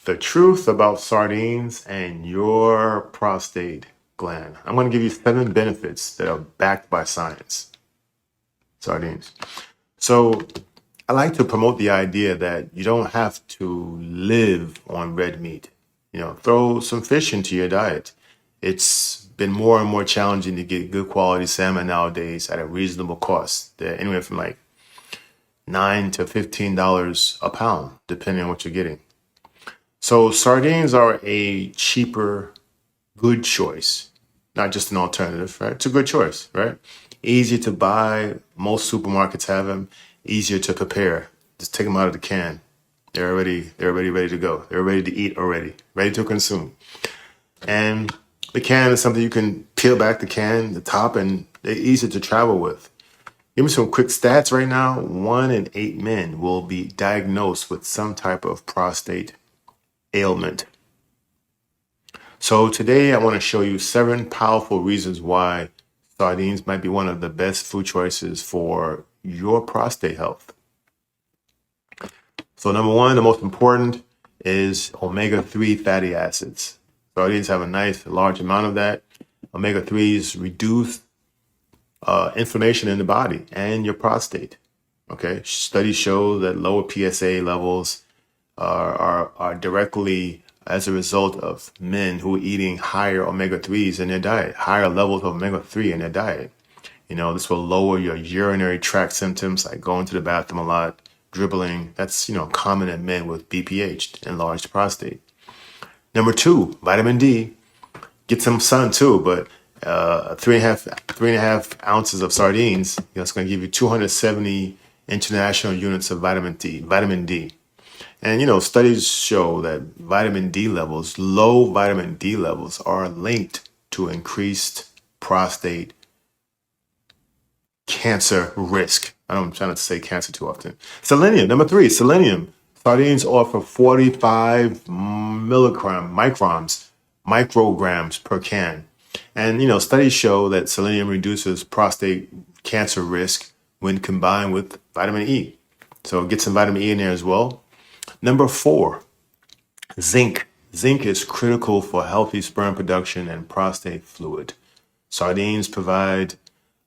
The truth about sardines and your prostate gland. I'm going to give you 7 benefits that are backed by science. Sardines. So I like to promote the idea that you don't have to live on red meat. Throw some fish into your diet. It's been more and more challenging to get good quality salmon nowadays at a reasonable cost. They're anywhere from like $9 to $15 a pound, depending on what you're getting. So sardines are a cheaper, good choice, not just an alternative, right? It's a good choice, right? Easy to buy. Most supermarkets have them. Easier to prepare. Just take them out of the can. They're already ready to go. They're ready to eat already, ready to consume. And the can is something you can peel back the top, and they're easy to travel with. Give me some quick stats right now. 1 in 8 men will be diagnosed with some type of prostate ailment. So today I want to show you 7 powerful reasons why sardines might be one of the best food choices for your prostate health. So number 1, the most important, is omega-3 fatty acids. Sardines have a nice large amount of that. Omega-3s reduce inflammation in the body and your prostate. Okay, studies show that lower PSA levels are directly as a result of men who are eating higher omega-3s in their diet, higher levels of omega-3 in their diet. This will lower your urinary tract symptoms like going to the bathroom a lot, dribbling. That's, common in men with BPH, enlarged prostate. Number 2, vitamin D. Get some sun too, but 3.5 ounces of sardines, it's going to give you 270 international units of vitamin D. And, studies show that low vitamin D levels are linked to increased prostate cancer risk. I'm trying not to say cancer too often. Selenium, number 3, selenium. Sardines offer 45 micrograms per can. And, studies show that selenium reduces prostate cancer risk when combined with vitamin E. So get some vitamin E in there as well. Number 4, zinc. Zinc is critical for healthy sperm production and prostate fluid. Sardines provide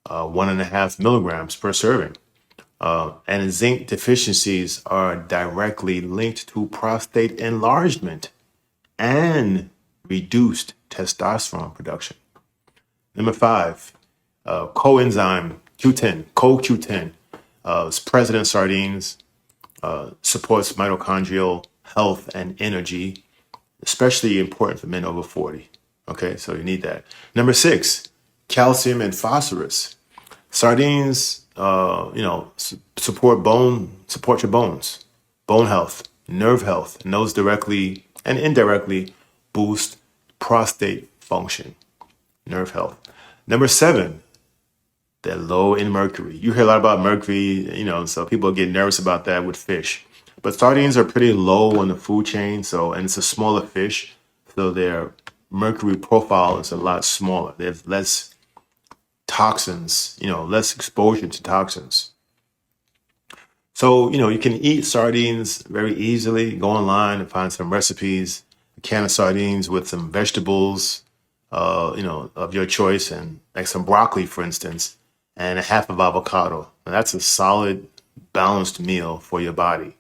1.5 milligrams per serving. And zinc deficiencies are directly linked to prostate enlargement and reduced testosterone production. Number 5, coenzyme Q10, CoQ10, is present in sardines, supports mitochondrial health and energy, especially important for men over 40. Okay, so you need that. Number 6, calcium and phosphorus. Sardines, support your bones, bone health, nerve health, and those directly and indirectly boost prostate function, nerve health. Number 7, they're low in mercury. You hear a lot about mercury, so people get nervous about that with fish. But sardines are pretty low on the food chain, and it's a smaller fish, so their mercury profile is a lot smaller. There's less toxins, less exposure to toxins. So, you can eat sardines very easily. Go online and find some recipes, a can of sardines with some vegetables, of your choice, and like some broccoli, for instance, and a half of avocado. And that's a solid, balanced meal for your body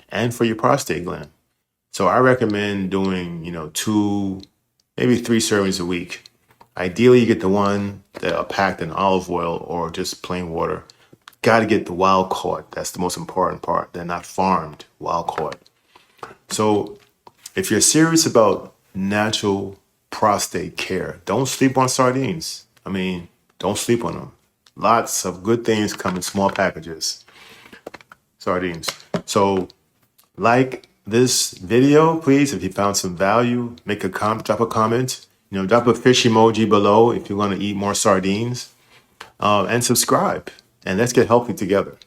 and for your prostate gland. So I recommend doing, 2, maybe 3 servings a week. Ideally, you get the one that are packed in olive oil or just plain water. Got to get the wild caught. That's the most important part. They're not farmed, wild caught. So if you're serious about natural prostate care, don't sleep on sardines. Don't sleep on them. Lots of good things come in small packages. Sardines. So like this video, please, if you found some value, drop a comment. Drop a fish emoji below if you want to eat more sardines, and subscribe. And let's get healthy together.